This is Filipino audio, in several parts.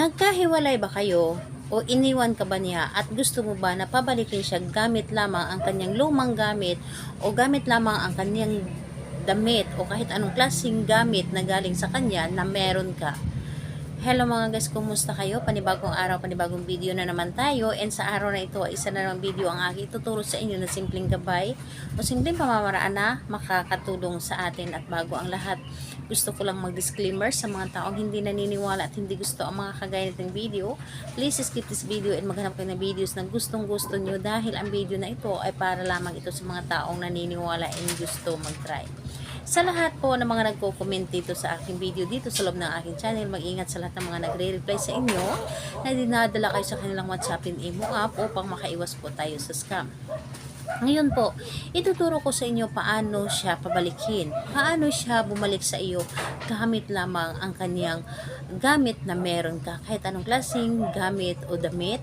Nagkahiwalay ba kayo o iniwan ka ba niya at gusto mo ba na pabalikin siya gamit lamang ang kanyang lumang gamit o gamit lamang ang kanyang damit o kahit anong klaseng gamit na galing sa kanya na meron ka? Hello mga guys, kumusta kayo? Panibagong araw, panibagong video na naman tayo, and sa araw na ito, isa na namang video ang aking ituturo sa inyo na simpleng gabay o simpleng pamamaraan na makakatulong sa atin. At bago ang lahat, gusto ko lang mag-disclaimer sa mga taong hindi naniniwala at hindi gusto ang mga kagaya nitong video. Please skip this video and maghanap kayo ng videos na gustong gusto nyo, dahil ang video na ito ay para lamang ito sa mga taong naniniwala and gusto mag-try. Sa lahat po ng mga nagko-comment dito sa aking video dito sa loob ng aking channel, mag-ingat sa lahat ng mga nagre-reply sa inyo na dinadala kayo sa kanilang WhatsApp and Imo app upang makaiwas po tayo sa scam. Ngayon po, ituturo ko sa inyo paano siya pabalikin. Paano siya bumalik sa iyo gamit lamang ang kanyang gamit na meron ka. Kahit anong klaseng gamit o damit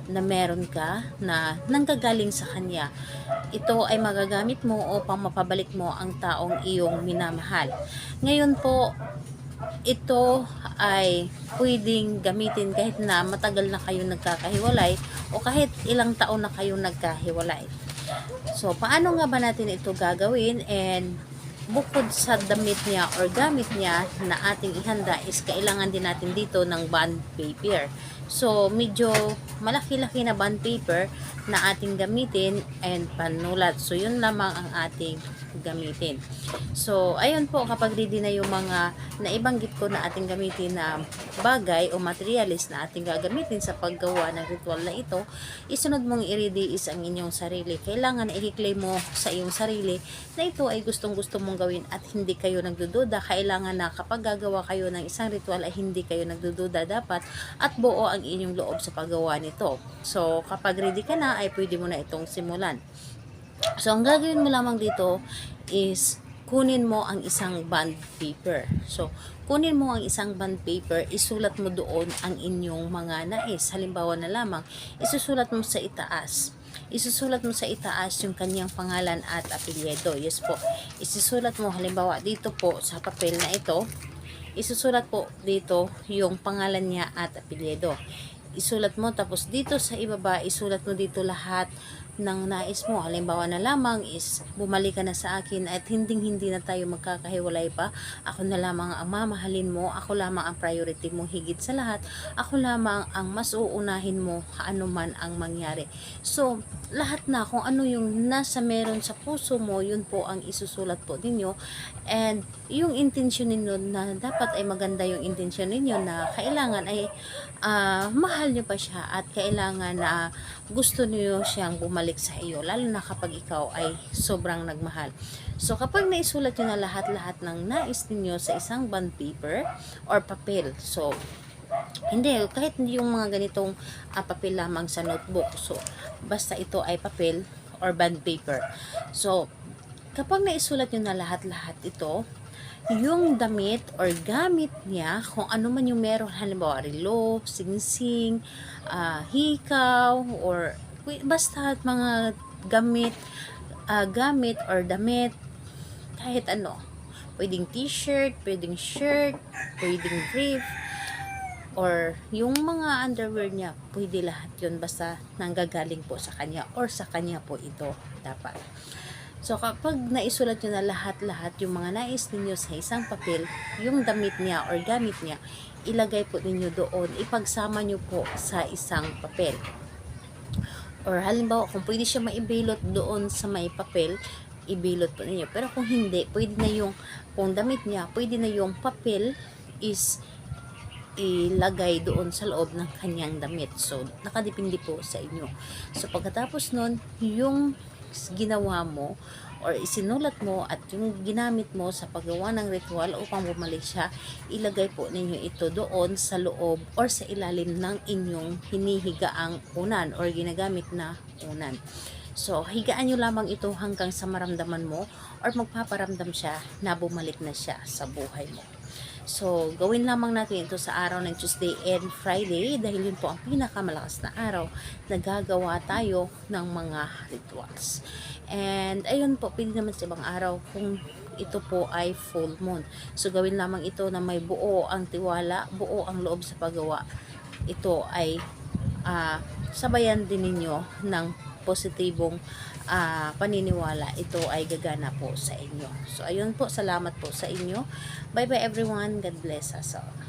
na meron ka na nanggagaling sa kanya. Ito ay magagamit mo upang mapabalik mo ang taong iyong minamahal. Ngayon po, ito ay pwedeng gamitin kahit na matagal na kayong nagkakahiwalay o kahit ilang taon na kayong nagkahiwalay. So, paano nga ba natin ito gagawin? And bukod sa damit niya or gamit niya na ating ihanda is kailangan din natin dito ng bond paper. So, medyo malaki-laki na bond paper na ating gamitin and panulat. So, yun lamang ang ating gamitin. So, ayun po, kapag ready na yung mga naibanggit ko na ating gamitin na bagay o materialis na ating gagamitin sa paggawa ng ritual na ito, isunod mong i-ready is ang inyong sarili. Kailangan i-claim mo sa iyong sarili na ito ay gustong-gusto mong gawin at hindi kayo nagdududa. Kailangan na kapag gagawa kayo ng isang ritual ay hindi kayo nagdududa dapat at buo ang inyong loob sa paggawa nito. So, kapag ready ka na, ay pwede mo na itong simulan. So, ang gagawin mo lamang dito is kunin mo ang isang bond paper. So, kunin mo ang isang bond paper, isulat mo doon ang inyong mga nais. Halimbawa na lamang, isusulat mo sa itaas. Isusulat mo sa itaas yung kanyang pangalan at apelyido. Yes po. Isusulat mo, halimbawa dito po sa papel na ito, isusulat po dito yung pangalan niya at apelyido. Isulat mo, tapos dito sa ibaba, isulat mo dito lahat ng nais mo. Halimbawa na lamang is bumalik ka na sa akin at hindi na tayo magkakahiwalay pa. Ako na lamang ang mamahalin mo, ako lamang ang priority mo higit sa lahat, ako lamang ang mas uunahin mo ano man ang mangyari. So, lahat na kung ano yung nasa meron sa puso mo, yun po ang isusulat po ninyo. And yung intention ninyo na dapat ay maganda, yung intention ninyo na kailangan ay mahal nyo pa siya at kailangan na gusto niyo siyang bumalik sa iyo, lalo na kapag ikaw ay sobrang nagmahal. So, kapag naisulat nyo na lahat-lahat ng nais ninyo sa isang bond paper or papel, so, kahit hindi yung mga ganitong papel lamang sa notebook. So, basta ito ay papel or bond paper. So, kapag naisulat nyo na lahat-lahat ito, yung damit or gamit niya, kung ano man yung meron, halimbawa relo, singsing, hikaw, or basta mga gamit or damit, kahit ano. Pwedeng t-shirt, pwedeng shirt, pwedeng brief, or yung mga underwear niya, pwede lahat yun basta nanggagaling po sa kanya or sa kanya po ito dapat. So, kapag naisulat nyo na lahat-lahat yung mga nais ninyo sa isang papel, yung damit niya or gamit niya, ilagay po ninyo doon, ipagsama nyo po sa isang papel. Or halimbawa, kung pwede siya maibilot doon sa may papel, ibilot po ninyo. Pero kung hindi, pwede na yung, kung damit niya, pwede na yung papel is ilagay doon sa loob ng kanyang damit. So, nakadepende po sa inyo. So, pagkatapos nun, yung ginawa mo or isinulat mo at yung ginamit mo sa paggawa ng ritual upang bumalik siya, ilagay po ninyo ito doon sa loob or sa ilalim ng inyong hinihigaang unan or ginagamit na unan. So, higaan nyo lamang ito hanggang sa maramdaman mo or magpaparamdam siya na bumalik na siya sa buhay mo. So, gawin lamang natin ito sa araw ng Tuesday and Friday dahil yun po ang pinakamalakas na araw na gagawa tayo ng mga rituals. And, ayun po, pwede naman sa ibang araw kung ito po ay full moon. So, gawin lamang ito na may buo ang tiwala, buo ang loob sa paggawa ito ay sabayan din ninyo ng positibong paniniwala, ito ay gagana po sa inyo. So ayun po, salamat po sa inyo. Bye bye everyone, God bless us all.